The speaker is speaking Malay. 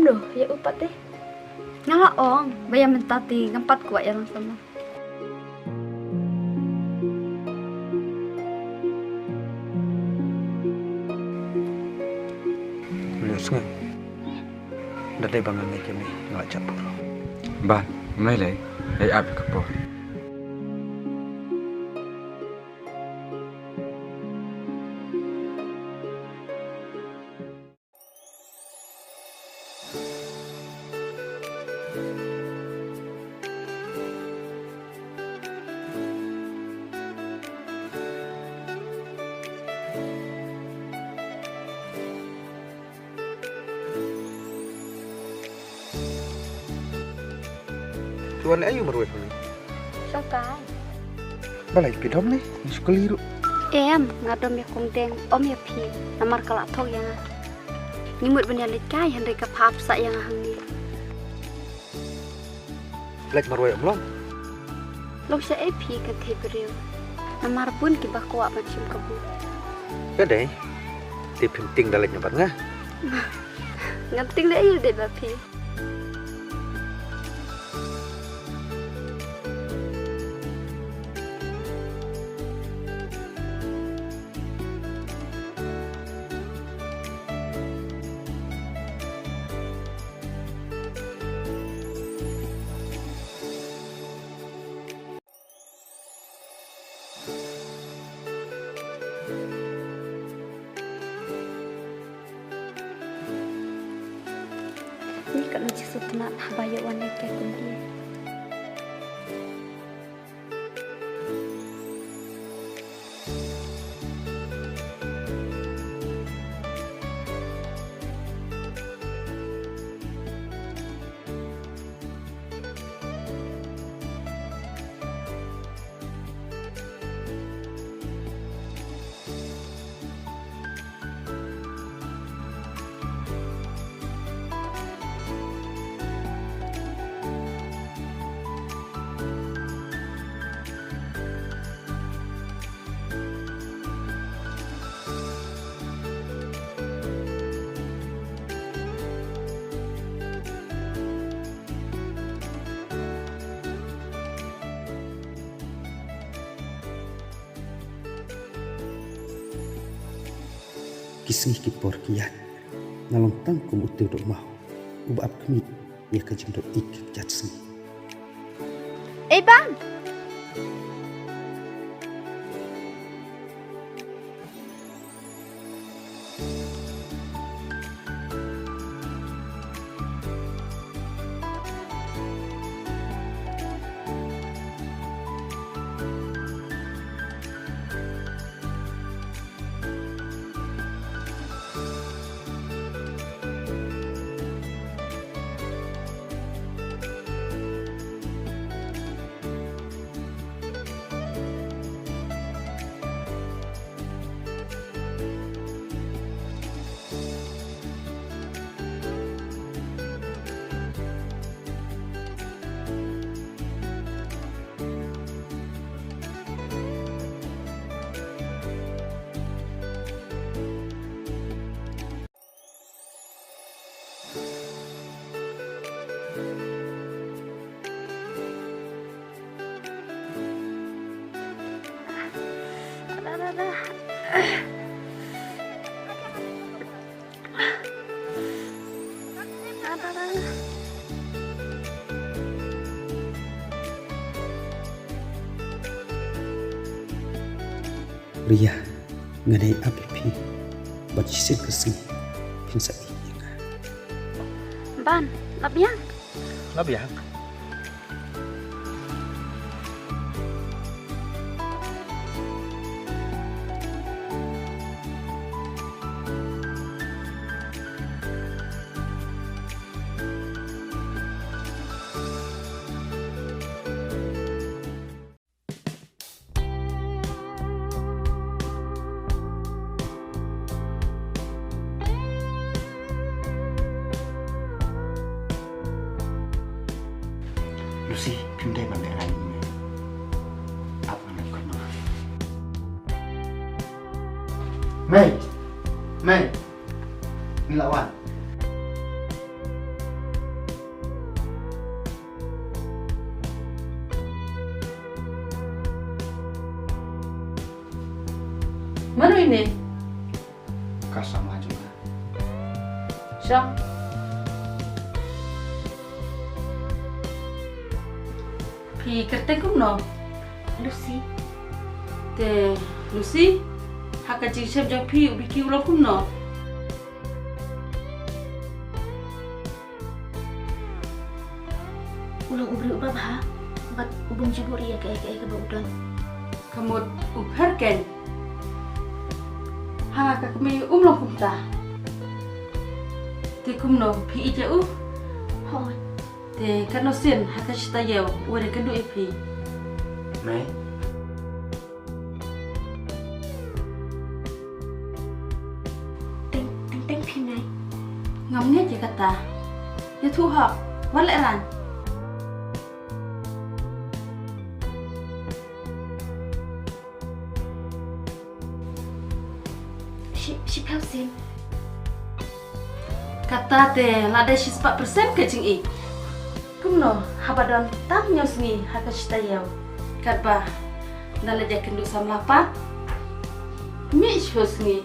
doh ya upat deh. Ngala ong, bayam mentati ngempat kuat ya langsung. Lus nga. Daday bangan na kami ngajak po. Ban, may lay, ay abi ka po. Tuan ayu marway ko ni. Sokai. Balay pidom ni, sukaliru. Em, ngadom ya kong deng, om ya pi, namar kalak tok yang nimut benyalit kai henry kapap sa yang hangi. Lek marway amlom. Lok sa epi kan te beriu. Namar pun kibah kuat macam kabu. Kadai. Ti penting dalek nyabat nga. Nganting dah iu deh bapi. Ni kan uji sutunat habaya wane ke kundi. Kisih kipor kiat ngalong tangkum utiu dok mau ubab kemit ya kajing dok ik jatsi. Bang. Ria ngadai api bajisin kesini pinsa iya. Ban, labiang. Labiang. Lucy pindai bandai lagi ni. Apa nak kau nak? Mei, ni lawan. Mana ini? Kasama juga. Syah. Pi kerteng kumno. Lucy, Te Lucy. Haka jing syab jang pi ubi ki ulo kumno. ulang ubri ubah ha. Bat ubung jubur iya kayak ke udon. Kamut upherken. Haka kami umlo kumta. Te kumno pi ija Hoi, Te kanosin haka shita yau wale kandu ipi. Mai. teng phim này. Ngam nghe je kata. Ya thu hak wale ran. Ship heo xin. Kata te lada 4% ke jing i. Kumno habadon tam nyosngi haka shita yau. Katba nala dia kendu sam lapa. Mi shosngi